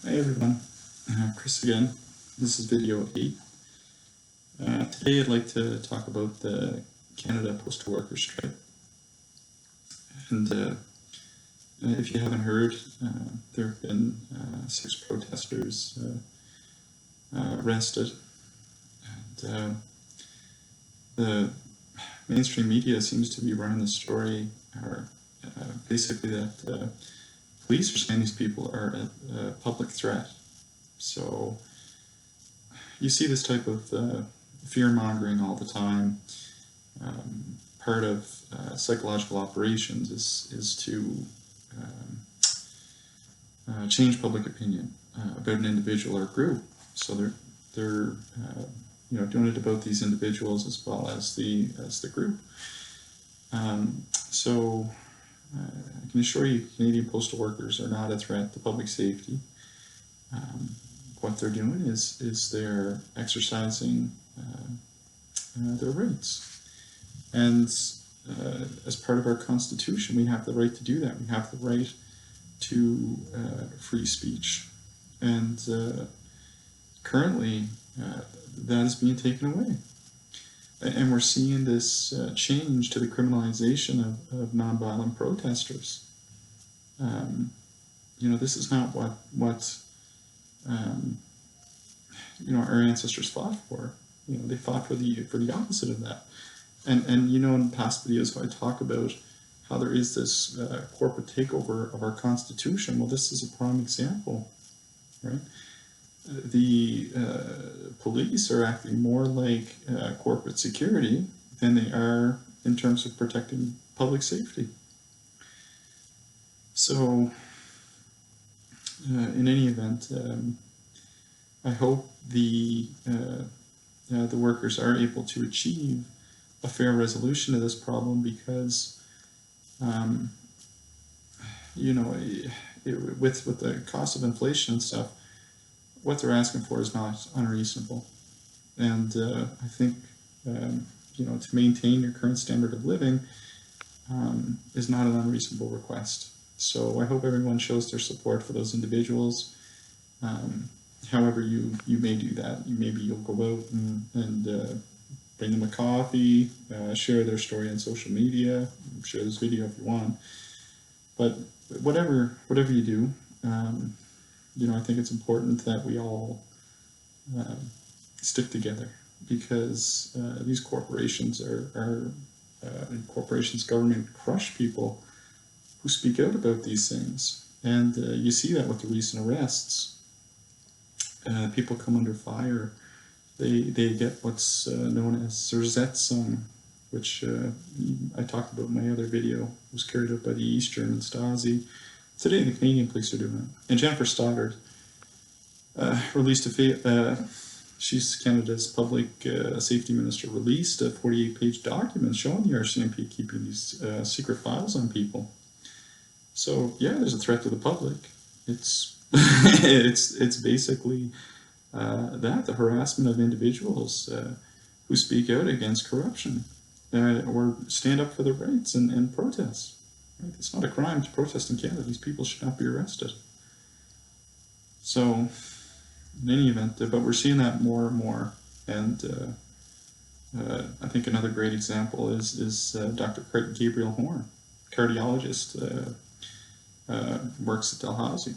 Hi everyone, Chris again. This is video 8. Today I'd like to talk about the Canada postal workers strike. And if you haven't heard, there have been 6 protesters arrested. And the mainstream media seems to be running the story, or basically that police are saying these people are a public threat. So you see this type of fear-mongering all the time. Part of psychological operations is to change public opinion about an individual or group. So they're doing it about these individuals as well as the group. So I can assure you, Canadian postal workers are not a threat to public safety. What they're doing is they're exercising their rights. And as part of our Constitution, we have the right to do that. We have the right to free speech. And currently, that is being taken away. And we're seeing this change to the criminalization of nonviolent protesters. This is not what our ancestors fought for. They fought for the opposite of that. And in past videos I talk about how there is this corporate takeover of our Constitution. Well, this is a prime example, right? The police are acting more like corporate security than they are in terms of protecting public safety. So, in any event, I hope the workers are able to achieve a fair resolution to this problem, because with the cost of inflation and stuff, what they're asking for is not unreasonable. And I think to maintain your current standard of living is not an unreasonable request. So I hope everyone shows their support for those individuals. However you may do that. Maybe you'll go out and bring them a coffee, share their story on social media, share this video if you want. But whatever you do, I think it's important that we all stick together, because these corporations corporations, government crush people who speak out about these things. And you see that with the recent arrests. People come under fire. They get what's known as Zersetzung, which I talked about in my other video. It was carried out by the East German Stasi. Today, the Canadian police are doing it. And Jennifer Stoddard released she's Canada's public safety minister, released a 48-page document showing the RCMP keeping these secret files on people. So yeah, there's a threat to the public. It's it's basically the harassment of individuals who speak out against corruption or stand up for their rights and protest. Right? It's not a crime to protest in Canada. These people should not be arrested. So, in any event, but we're seeing that more and more. And I think another great example is Dr. Gabriel Horn, cardiologist, works at Dalhousie.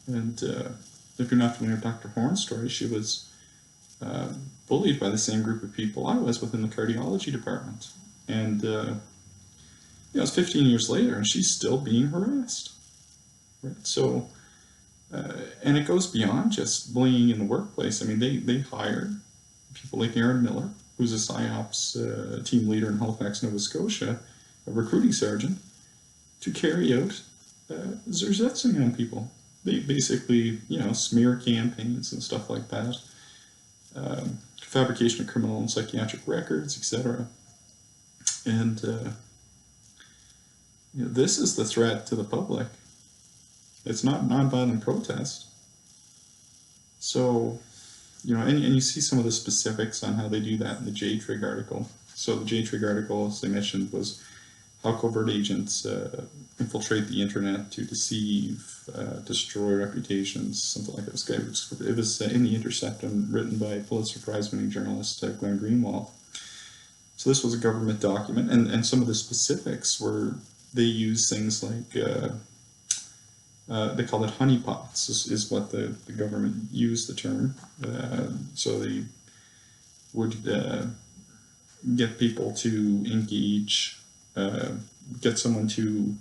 And if you're not familiar with Dr. Horn's story, she was bullied by the same group of people I was within the cardiology department. And it's 15 years later, and she's still being harassed. Right? So, and it goes beyond just bullying in the workplace. I mean, they hire people like Aaron Miller, who's a PSYOPs team leader in Halifax, Nova Scotia, a recruiting sergeant, to carry out Zersetzung on people. They basically, smear campaigns and stuff like that, fabrication of criminal and psychiatric records, etc. And this is the threat to the public. It's not nonviolent protest. So, and you see some of the specifics on how they do that in the J-Trig article. So the J-Trig article, as I mentioned, was how covert agents infiltrate the internet to deceive, destroy reputations, something like this. It was in The Intercept and written by Pulitzer Prize-winning journalist Glenn Greenwald. So this was a government document, and some of the specifics were they use things like they call it honeypots is what the government used the term. So they would get people to engage, get someone to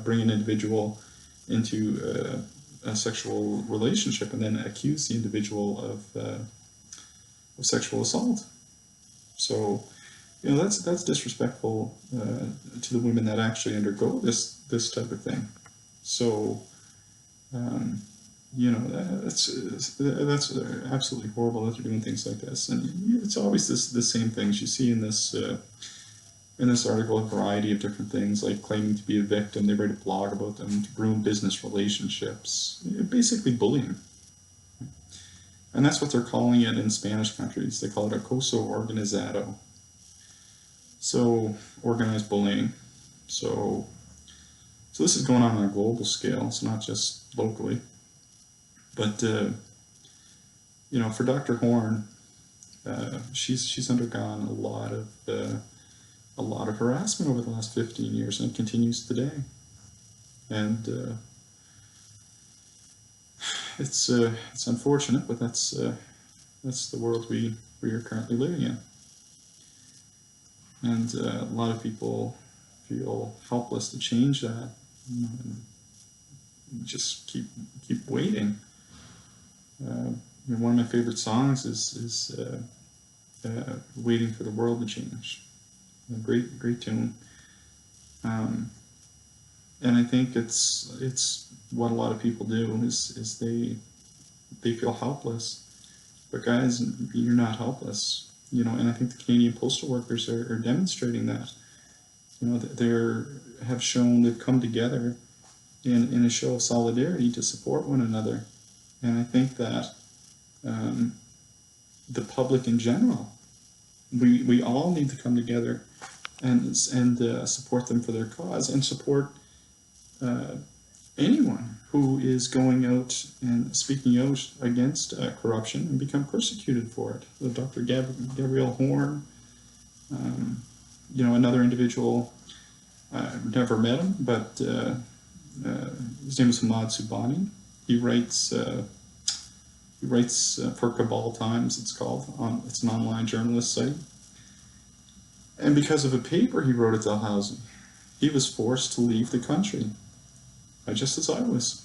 bring an individual into a sexual relationship and then accuse the individual of sexual assault. So, you know, that's disrespectful to the women that actually undergo this type of thing. So, you know, that's absolutely horrible that they're doing things like this, and it's always the same things you see in this article. A variety of different things, like claiming to be a victim. They write a blog about them to ruin business relationships, basically bullying, and that's what they're calling it in Spanish countries. They call it acoso organizado. So organized bullying. So this is going on a global scale. It's not just locally. But you know, for Dr. Horn, she's undergone a lot of harassment over the last 15 years, and it continues today. And it's unfortunate, but that's the world we are currently living in. And a lot of people feel helpless to change that, you know, and just keep waiting. You know, one of my favorite songs is "Waiting for the World to Change." A great tune, and I think it's what a lot of people do is they feel helpless. But guys, you're not helpless, you know. And I think the Canadian postal workers are demonstrating that. You know, they've come together in a show of solidarity to support one another. And I think that the public in general, we all need to come together and support them for their cause, and support anyone who is going out and speaking out against corruption and become persecuted for it. Dr. Gabrielle Horn, you know, another individual, I've never met him, but his name is Hamad Subani. He writes for Cabal Times, it's called. It's an online journalist site. And because of a paper he wrote at Dalhousie, he was forced to leave the country, just as I was.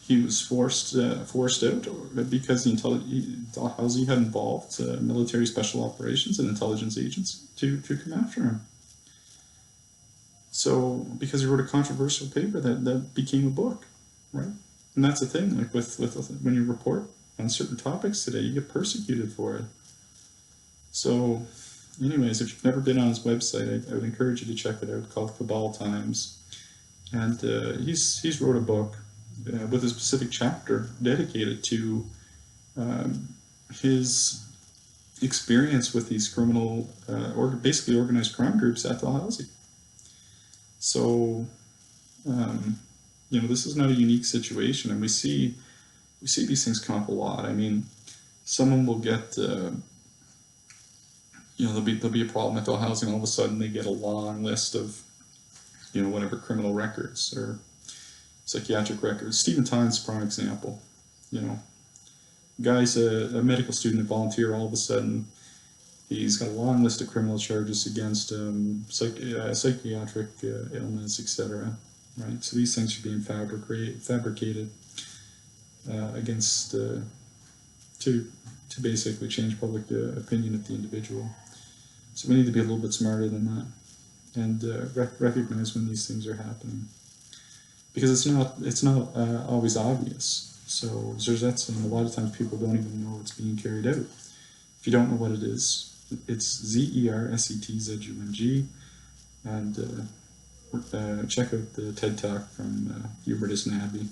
He was forced out because Dalhousie had involved military special operations and intelligence agents to come after him. So, because he wrote a controversial paper that became a book, right? And that's the thing, like with when you report on certain topics today, you get persecuted for it. So, anyways, if you've never been on his website, I would encourage you to check it out, called Cabal Times. And he's wrote a book with a specific chapter dedicated to his experience with these criminal, or basically organized crime groups at Dalhousie. So, you know, this is not a unique situation, and we see these things come up a lot. I mean, someone will get, you know, there'll be a problem at Dalhousie, and all of a sudden they get a long list of, you know, whatever criminal records or psychiatric records. Stephen Tynes is a prime example. You know, guy's a medical student and volunteer. All of a sudden, he's got a long list of criminal charges against him, psychiatric illness, etc. Right? So these things are being fabricated against to basically change public opinion of the individual. So we need to be a little bit smarter than that, and recognize when these things are happening, because it's not always obvious. So Zerzett saying a lot of times people don't even know it's being carried out. If you don't know what it is, it's ZERSETZUNG, and check out the TED Talk from Hubertus Nabby.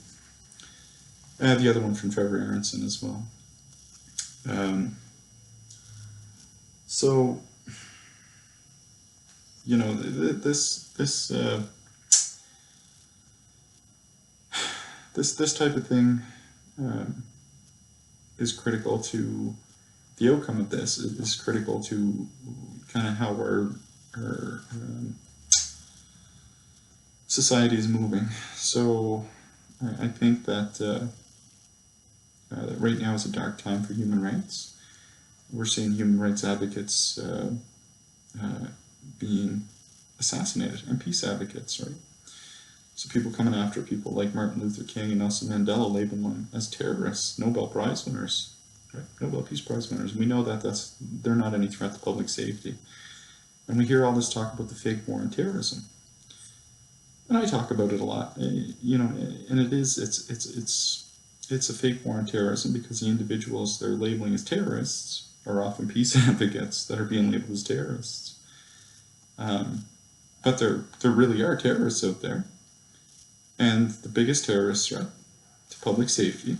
The other one from Trevor Aronson as well. So you know, this type of thing um, is critical to the outcome of this. Is critical to kind of how our society is moving. So I think that right now is a dark time for human rights. We're seeing human rights advocates being assassinated, and peace advocates, right? So people coming after people like Martin Luther King and Nelson Mandela, labeling them as terrorists, Nobel Prize winners, right? Nobel Peace Prize winners. And we know that they're not any threat to public safety. And we hear all this talk about the fake war on terrorism. And I talk about it a lot, you know, and it's a fake war on terrorism because the individuals they're labeling as terrorists are often peace advocates that are being labeled as terrorists. But there really are terrorists out there, and the biggest terrorist threat to public safety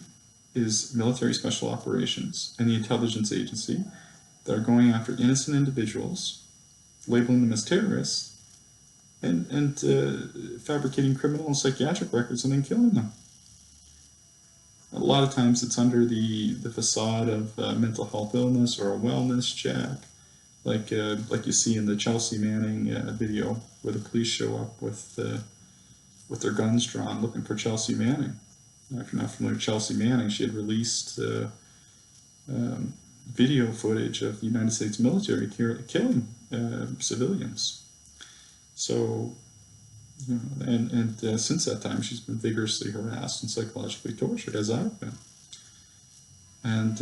is military special operations and the intelligence agency that are going after innocent individuals, labeling them as terrorists, and fabricating criminal and psychiatric records and then killing them. A lot of times it's under the facade of mental health illness or a wellness check, like you see in the Chelsea Manning video where the police show up with their guns drawn looking for Chelsea Manning. Now, if you're not familiar with Chelsea Manning, she had released video footage of the United States military killing civilians. So, you know, and since that time, she's been vigorously harassed and psychologically tortured, as I've been. And,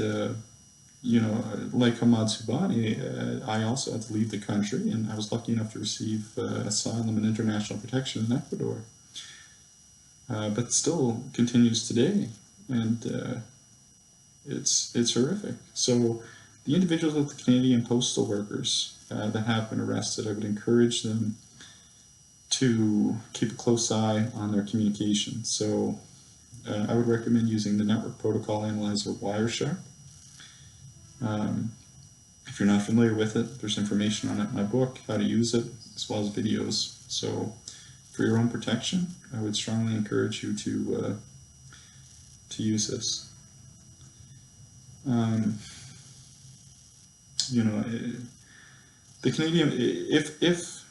you know, like Hamad Subani, I also had to leave the country, and I was lucky enough to receive asylum and international protection in Ecuador. But still continues today, and it's horrific. So the individuals of the Canadian postal workers that have been arrested, I would encourage them to keep a close eye on their communication. So I would recommend using the network protocol analyzer Wireshark. If you're not familiar with it, there's information on it in my book, how to use it, as well as videos. So for your own protection, I would strongly encourage you to use this. You know, the Canadian, if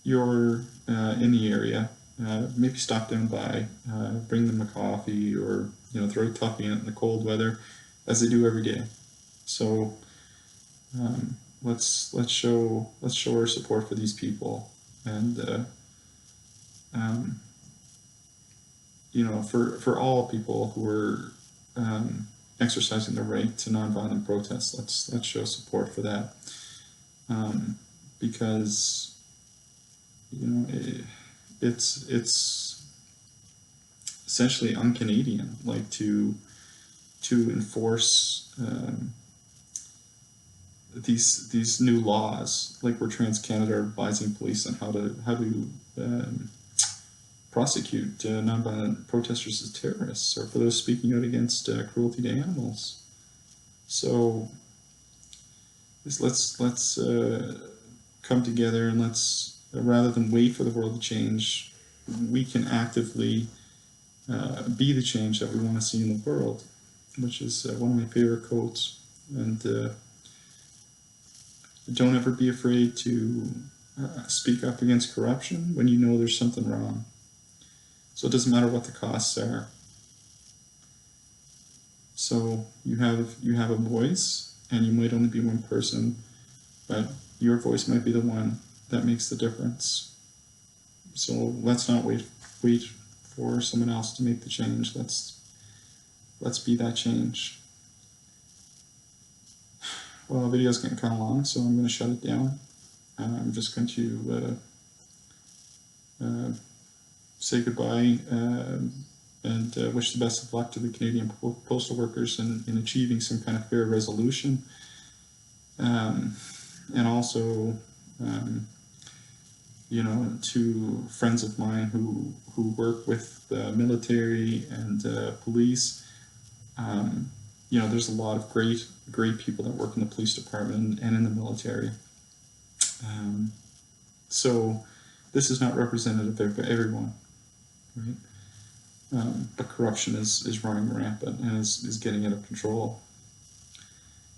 you're in the area, maybe stop down by, bring them a coffee, or you know, throw a tuffy in it in the cold weather, as they do every day. So let's show our support for these people, and you know, for all people who are exercising their right to nonviolent protest, let's show support for that, because you know it's essentially un-Canadian, like to enforce these new laws, like where TransCanada are advising police on how to prosecute nonviolent protesters as terrorists, or for those speaking out against cruelty to animals. So let's come together, and let's, rather than wait for the world to change, we can actively be the change that we want to see in the world, which is one of my favorite quotes. And don't ever be afraid to speak up against corruption when you know there's something wrong. So it doesn't matter what the costs are. So you have a voice, and you might only be one person, but your voice might be the one that makes the difference. So let's not wait for someone else to make the change. Let's be that change. Well, the video's getting kind of long, so I'm going to shut it down. I'm just going to say goodbye and wish the best of luck to the Canadian postal workers in achieving some kind of fair resolution. And also, you know, to friends of mine who work with the military and police, you know, there's a lot of great people that work in the police department and in the military. So this is not representative of everyone, right? But corruption is running rampant and is getting out of control.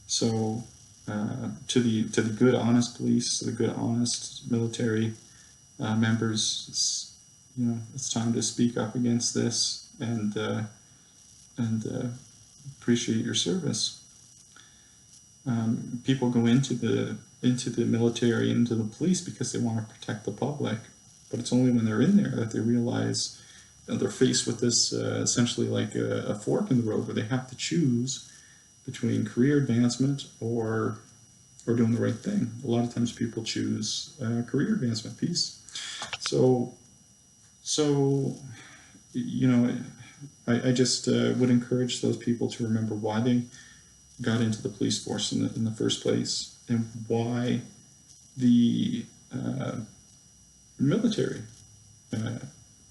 So to the good, honest police, to the good, honest military members, it's time to speak up against this and appreciate your service. People go into the military, into the police because they want to protect the public, but it's only when they're in there that they realize they're faced with this essentially like a fork in the road where they have to choose between career advancement or doing the right thing. A lot of times people choose career advancement piece. So I just would encourage those people to remember why they got into the police force in the first place and why the military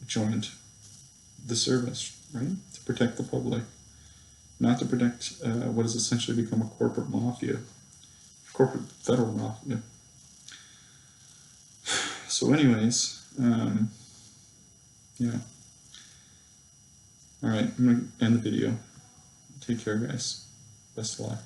joined the service, right? To protect the public, not to protect what has essentially become a corporate mafia, corporate federal mafia. So anyways, yeah. All right, I'm going to end the video. Take care, guys. Best of luck.